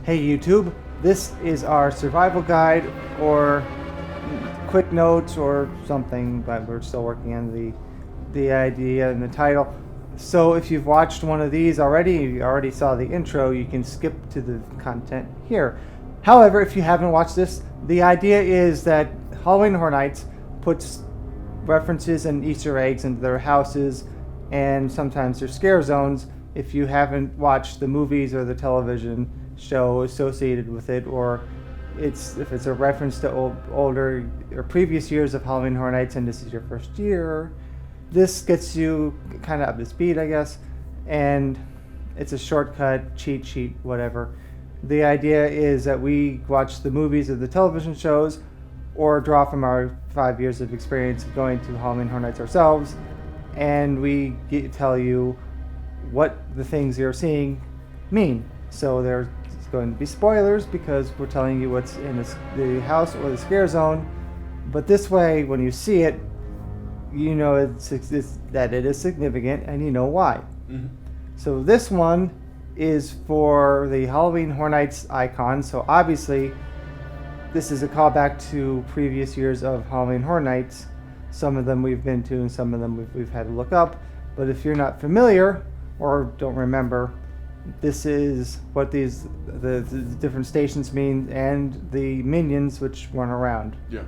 Hey YouTube, this is our survival guide or quick notes or something, but we're still working on the idea and the title. So if you've watched one of these already, you already saw the intro, you can skip to the content here. However, if you haven't watched this, the idea is that Halloween Horror Nights puts references and Easter eggs into their houses and sometimes their scare zones if you haven't watched the movies or the television show associated with it, or if it's a reference to older or previous years of Halloween Horror Nights and this is your first year. This gets you kind of up to speed, I guess, and it's a shortcut, cheat sheet, whatever. The idea is that we watch the movies or the television shows or draw from our 5 years of experience of going to Halloween Horror Nights ourselves, and we tell you what the things you're seeing mean. So there's going to be spoilers because we're telling you what's in the house or the scare zone, but this way, when you see it, you know that it is significant and you know why. Mm-hmm. So this one is for the Halloween Horror Nights icon. So obviously, this is a callback to previous years of Halloween Horror Nights. Some of them we've been to and some of them we've had to look up. But if you're not familiar or don't remember, this is what the different stations mean and the minions which run around. Yeah.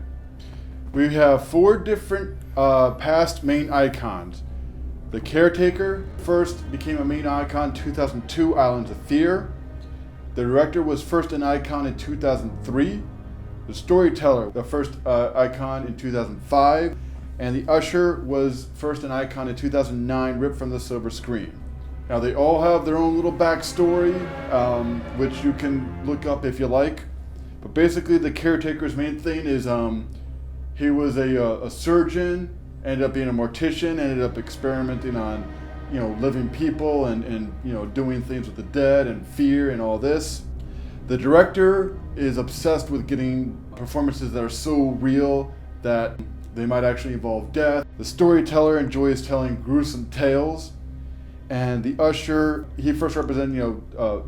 We have 4 different past main icons. The Caretaker first became a main icon in 2002, Islands of Fear. The Director was first an icon in 2003. The Storyteller, the first icon in 2005. And the Usher was first an icon in 2009, ripped from the silver screen. Now they all have their own little backstory, which you can look up if you like. But basically the Caretaker's main thing is he was a surgeon, ended up being a mortician, ended up experimenting on, living people and doing things with the dead and fear and all this. The Director is obsessed with getting performances that are so real that they might actually involve death. The Storyteller enjoys telling gruesome tales. And the Usher, he first represented,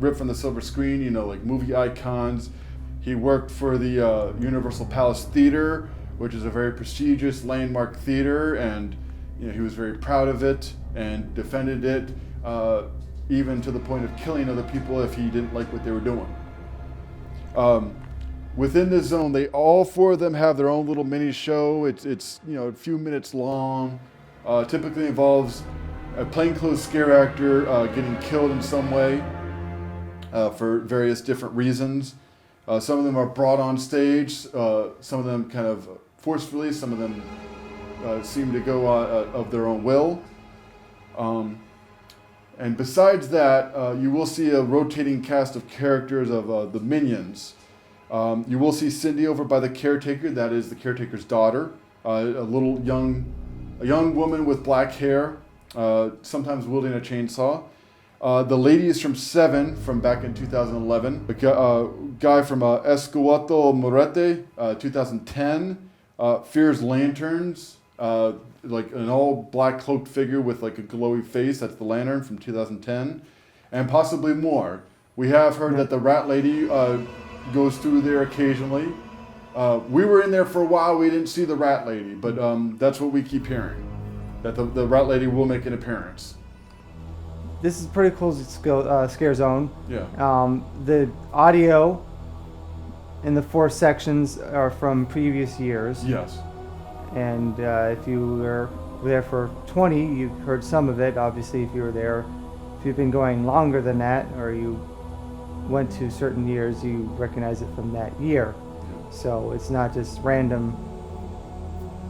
ripped from the silver screen, like movie icons. He worked for the Universal Palace Theater, which is a very prestigious landmark theater, and he was very proud of it and defended it, even to the point of killing other people if he didn't like what they were doing. Within this zone, all 4 of them have their own little mini show. It's a few minutes long. Typically involves a plainclothes scare actor getting killed in some way for various different reasons. Some of them are brought on stage, some of them kind of forcefully, some of them seem to go of their own will. And besides that, you will see a rotating cast of characters of the minions. You will see Cindy over by the Caretaker, that is the Caretaker's daughter, a young woman with black hair, sometimes wielding a chainsaw. The lady is from Seven, from back in 2011. A guy from Escuato Morete, 2010. Fears Lanterns, like an all black cloaked figure with like a glowy face. That's the Lantern from 2010. And possibly more. We have heard that the Rat Lady goes through there occasionally. We were in there for a while. We didn't see the Rat Lady, but that's what we keep hearing. That the Rat Lady will make an appearance. This is a pretty cool scare zone. Yeah. The audio in the 4 sections are from previous years. Yes. And if you were there for 20, you heard some of it. Obviously, if you've been going longer than that, or you went to certain years, you recognize it from that year. Yeah. So it's not just random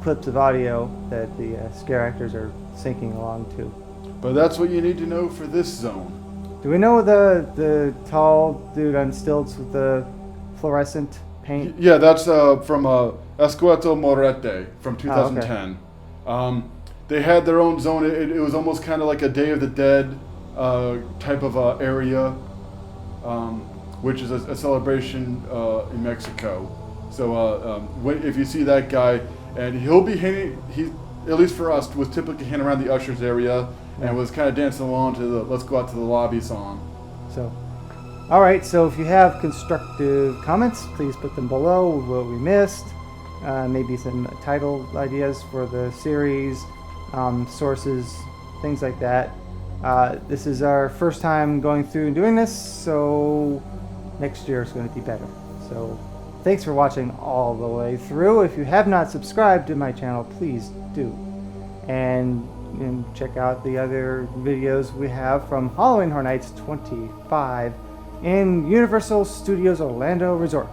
clips of audio that the scare actors are syncing along to. But that's what you need to know for this zone. Do we know the tall dude on stilts with the fluorescent paint? Yeah, that's from Escuato Morete from 2010. Oh, okay. They had their own zone. It was almost kind of like a Day of the Dead type of area, which is a celebration in Mexico. So if you see that guy, and he'll be he at least for us was typically hanging around the ushers area and was kind of dancing along to the "Let's Go Out to the Lobby" song. So All right, so if you have constructive comments, please put them below. What we missed, maybe some title ideas for the series, sources, things like that. This is our first time going through and doing this, so next year is going to be better. So thanks for watching all the way through. If you have not subscribed to my channel, please do. And check out the other videos we have from Halloween Horror Nights 25 in Universal Studios Orlando Resort.